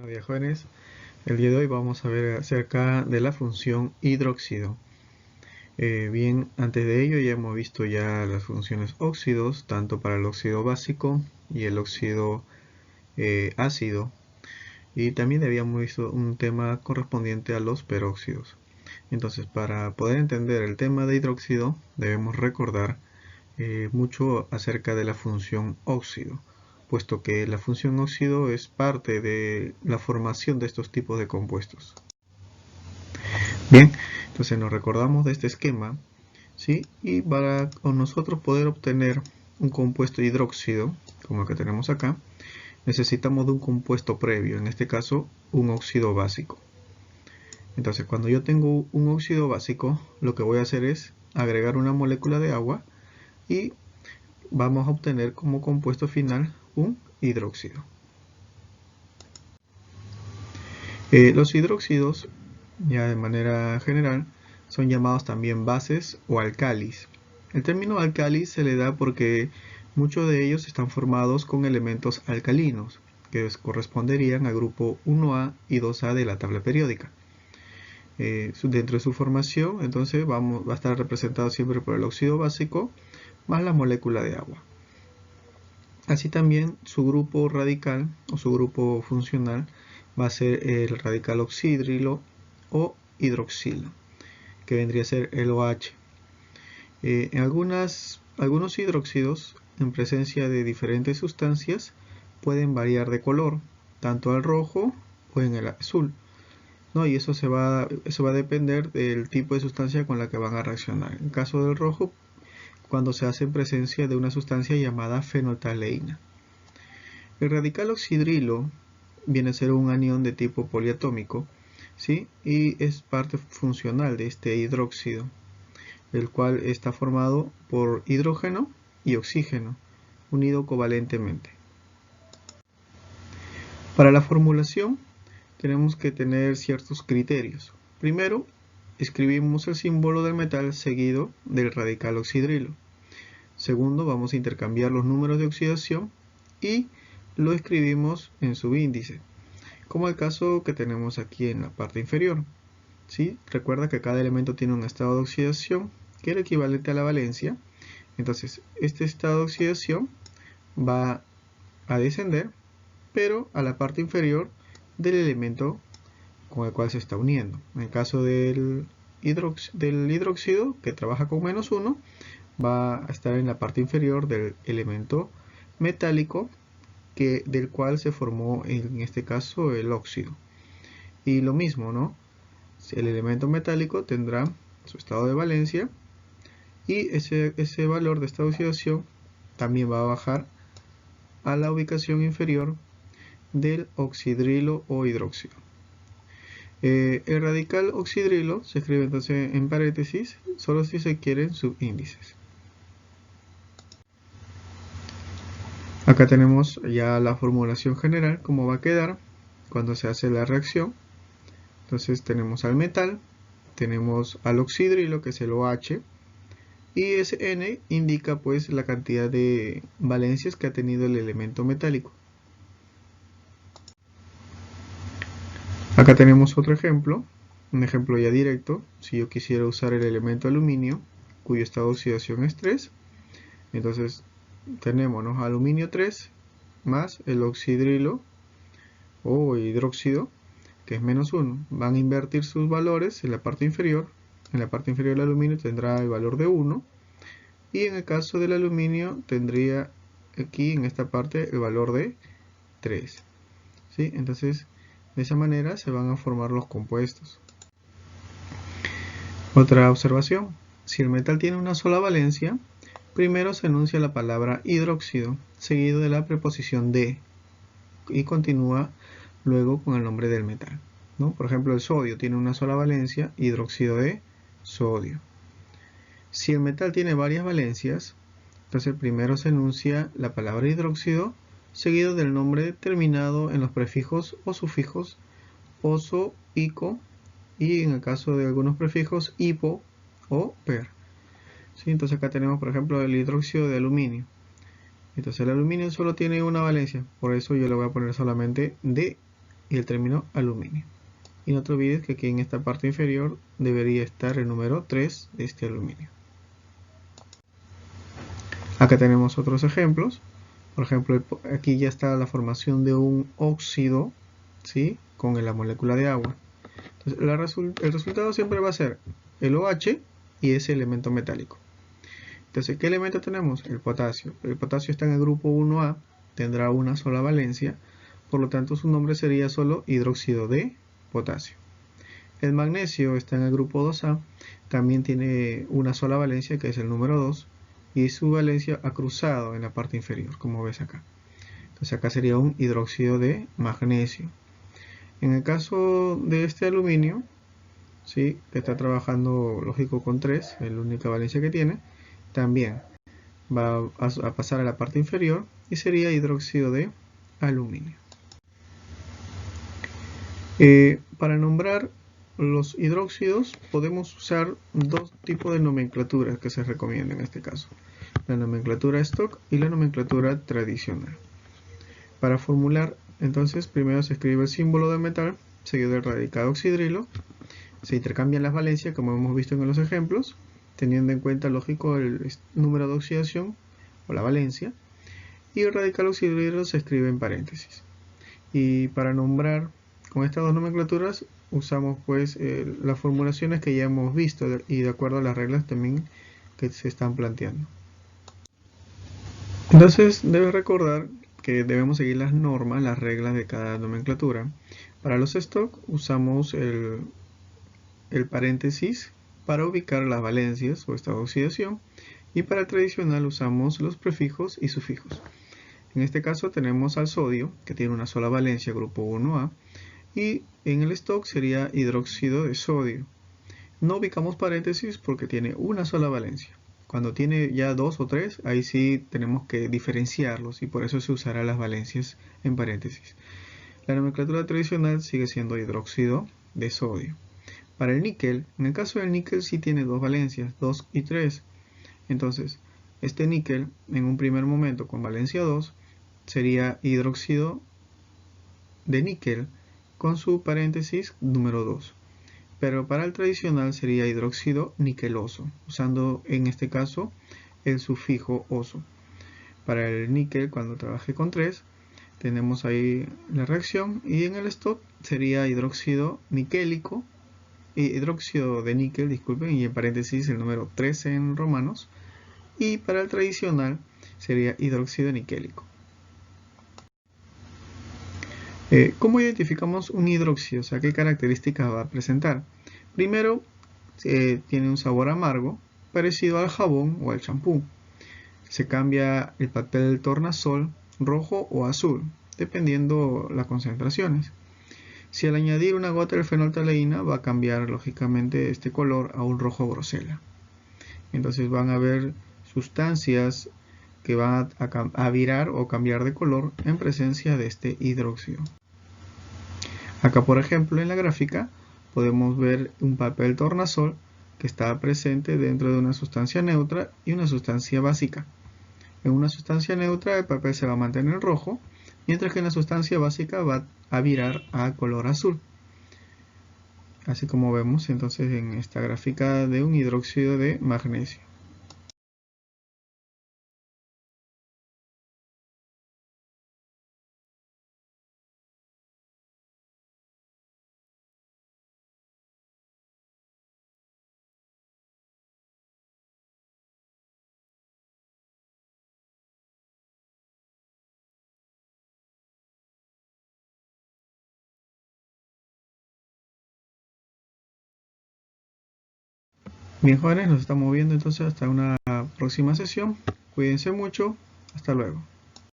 Buenos días, jóvenes. El día de hoy vamos a ver acerca de la función hidróxido. Bien, antes de ello ya hemos visto ya las funciones óxidos, tanto para el óxido básico y el óxido ácido. Y también habíamos visto un tema correspondiente a los peróxidos. Entonces, para poder entender el tema de hidróxido, debemos recordar mucho acerca de la función óxido, puesto que la función óxido es parte de la formación de estos tipos de compuestos. Bien, entonces nos recordamos de este esquema, ¿sí? Y para nosotros poder obtener un compuesto hidróxido, como el que tenemos acá, necesitamos de un compuesto previo, en este caso un óxido básico. Entonces, cuando yo tengo un óxido básico, lo que voy a hacer es agregar una molécula de agua y vamos a obtener como compuesto final un hidróxido. Los hidróxidos, ya de manera general, son llamados también bases o alcalis. El término alcalis se le da porque muchos de ellos están formados con elementos alcalinos, que corresponderían al grupo 1A y 2A de la tabla periódica. Dentro de su formación, entonces va a estar representado siempre por el óxido básico más la molécula de agua. Así también su grupo radical o su grupo funcional va a ser el radical oxidrilo o hidroxilo, que vendría a ser el OH. En algunos hidróxidos, en presencia de diferentes sustancias, pueden variar de color, tanto al rojo o en el azul, ¿no? Y eso va a depender del tipo de sustancia con la que van a reaccionar. En el caso del rojo, cuando se hace en presencia de una sustancia llamada fenolftaleína. El radical oxidrilo viene a ser un anión de tipo poliatómico, ¿sí? Y es parte funcional de este hidróxido, el cual está formado por hidrógeno y oxígeno, unido covalentemente. Para la formulación tenemos que tener ciertos criterios. Primero, escribimos el símbolo del metal seguido del radical oxidrilo. Segundo, vamos a intercambiar los números de oxidación y lo escribimos en subíndice, como el caso que tenemos aquí en la parte inferior. ¿Sí? Recuerda que cada elemento tiene un estado de oxidación que es el equivalente a la valencia. Entonces, este estado de oxidación va a descender, pero a la parte inferior del elemento con el cual se está uniendo. En el caso del hidróxido, que trabaja con -1, va a estar en la parte inferior del elemento metálico del cual se formó en este caso el óxido. Y lo mismo, ¿no? El elemento metálico tendrá su estado de valencia y ese valor de esta oxidación también va a bajar a la ubicación inferior del oxidrilo o hidróxido. El radical oxidrilo se escribe entonces en paréntesis, solo si se quieren subíndices. Acá tenemos ya la formulación general, cómo va a quedar cuando se hace la reacción. Entonces tenemos al metal, tenemos al oxidrilo, que es el OH, y ese N indica pues la cantidad de valencias que ha tenido el elemento metálico. Acá tenemos otro ejemplo, un ejemplo ya directo. Si yo quisiera usar el elemento aluminio, cuyo estado de oxidación es 3, entonces tenemos, ¿no?, aluminio 3 más el oxidrilo o hidróxido, que es -1. Van a invertir sus valores en la parte inferior. En la parte inferior del aluminio tendrá el valor de 1. Y en el caso del aluminio tendría aquí en esta parte el valor de 3. ¿Sí? Entonces, de esa manera se van a formar los compuestos. Otra observación. Si el metal tiene una sola valencia, primero se enuncia la palabra hidróxido, seguido de la preposición de, y continúa luego con el nombre del metal, ¿no? Por ejemplo, el sodio tiene una sola valencia, hidróxido de sodio. Si el metal tiene varias valencias, entonces primero se enuncia la palabra hidróxido, seguido del nombre terminado en los prefijos o sufijos oso, ico, y en el caso de algunos prefijos hipo o per. ¿Sí? Entonces acá tenemos, por ejemplo, el hidróxido de aluminio. Entonces el aluminio solo tiene una valencia, por eso yo le voy a poner solamente de y el término aluminio. Y no te olvides que aquí en esta parte inferior debería estar el número 3 de este aluminio. Acá tenemos otros ejemplos. Por ejemplo, aquí ya está la formación de un óxido, ¿sí?, con la molécula de agua. Entonces, el resultado siempre va a ser el OH y ese elemento metálico. Entonces, ¿qué elemento tenemos? El potasio. El potasio está en el grupo 1A, tendrá una sola valencia, por lo tanto su nombre sería solo hidróxido de potasio. El magnesio está en el grupo 2A, también tiene una sola valencia, que es el número 2, y su valencia ha cruzado en la parte inferior, como ves acá. Entonces acá sería un hidróxido de magnesio. En el caso de este aluminio, ¿sí?, que está trabajando, lógico, con 3, es la única valencia que tiene, también va a pasar a la parte inferior y sería hidróxido de aluminio. Para nombrar los hidróxidos podemos usar dos tipos de nomenclaturas que se recomiendan en este caso: la nomenclatura stock y la nomenclatura tradicional. Para formular, entonces, primero se escribe el símbolo del metal seguido del radicado oxidrilo. Se intercambian las valencias, como hemos visto en los ejemplos, teniendo en cuenta, lógico, el número de oxidación o la valencia, y el radical oxidrilo se escribe en paréntesis. Y para nombrar con estas dos nomenclaturas usamos pues las formulaciones que ya hemos visto y de acuerdo a las reglas también que se están planteando. Entonces debes recordar que debemos seguir las normas, las reglas de cada nomenclatura. Para los stock usamos el paréntesis para ubicar las valencias o estado de oxidación, y para el tradicional usamos los prefijos y sufijos. En este caso tenemos al sodio, que tiene una sola valencia, grupo 1A, y en el stock sería hidróxido de sodio. No ubicamos paréntesis porque tiene una sola valencia. Cuando tiene ya 2 o 3, ahí sí tenemos que diferenciarlos y por eso se usará las valencias en paréntesis. La nomenclatura tradicional sigue siendo hidróxido de sodio. Para el níquel, en el caso del níquel sí tiene dos valencias, 2 y 3. Entonces, este níquel en un primer momento con valencia 2 sería hidróxido de níquel con su paréntesis número 2. Pero para el tradicional sería hidróxido niqueloso, usando en este caso el sufijo oso. Para el níquel, cuando trabaje con 3, tenemos ahí la reacción, y en el stock sería hidróxido niquélico, hidróxido de níquel, disculpen, y en paréntesis el número 13 en romanos, y para el tradicional sería hidróxido niquélico. ¿Cómo identificamos un hidróxido? O sea, ¿qué características va a presentar? Primero, tiene un sabor amargo, parecido al jabón o al champú. Se cambia el papel del tornasol rojo o azul, dependiendo las concentraciones. Si al añadir una gota de fenolftaleína va a cambiar lógicamente este color a un rojo grosela. Entonces van a haber sustancias que van a virar o cambiar de color en presencia de este hidróxido. Acá, por ejemplo, en la gráfica podemos ver un papel tornasol que está presente dentro de una sustancia neutra y una sustancia básica. En una sustancia neutra el papel se va a mantener rojo, mientras que en la sustancia básica va a virar a color azul. Así como vemos entonces en esta gráfica de un hidróxido de magnesio. Bien, jóvenes, nos estamos viendo entonces hasta una próxima sesión. Cuídense mucho. Hasta luego.